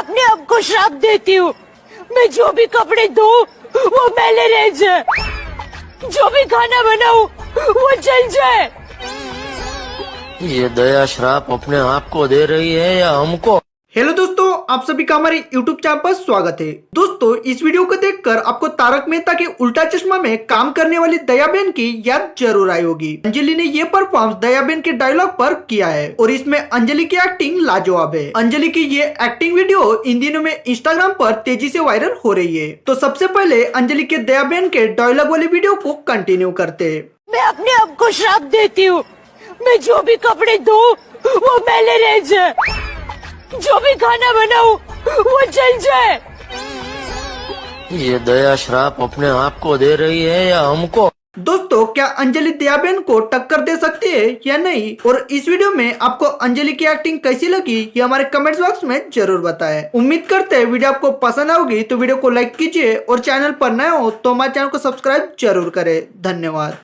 अपने आप को श्राप देती हूँ, मैं जो भी कपड़े धोऊं वो मैले रह जाए, जो भी खाना बनाऊं वो जल जाए। ये दया श्राप अपने आप को दे रही है या हमको? हेलो दोस्तों, आप सभी का हमारे YouTube चैनल पर स्वागत है। दोस्तों, इस वीडियो को देखकर आपको तारक मेहता के उल्टा चश्मा में काम करने वाली दयाबेन की याद जरूर आई होगी। अंजलि ने ये परफॉर्मेंस दयाबेन के डायलॉग पर किया है और इसमें अंजलि की एक्टिंग लाजवाब है। अंजलि की ये एक्टिंग वीडियो इन दिनों में इंस्टाग्राम पर तेजी से वायरल हो रही है। तो सबसे पहले अंजलि के दयाबेन के डायलॉग वाली वीडियो को कंटिन्यू करते हैं। मैं अपने आप को श्राप देती हूँ, मैं जो भी कपड़े धोऊं वो मैले रह जाए, जो भी खाना बनाऊं वो जल जाए। ये दया श्राप अपने आप को दे रही है या हमको? दोस्तों, क्या अंजलि दयाबेन को टक्कर दे सकती है या नहीं, और इस वीडियो में आपको अंजलि की एक्टिंग कैसी लगी ये हमारे कमेंट्स बॉक्स में जरूर बताएं। उम्मीद करते हैं वीडियो आपको पसंद आएगी, तो वीडियो को लाइक कीजिए और चैनल पर नए हो तो हमारे चैनल को सब्सक्राइब जरूर करें। धन्यवाद।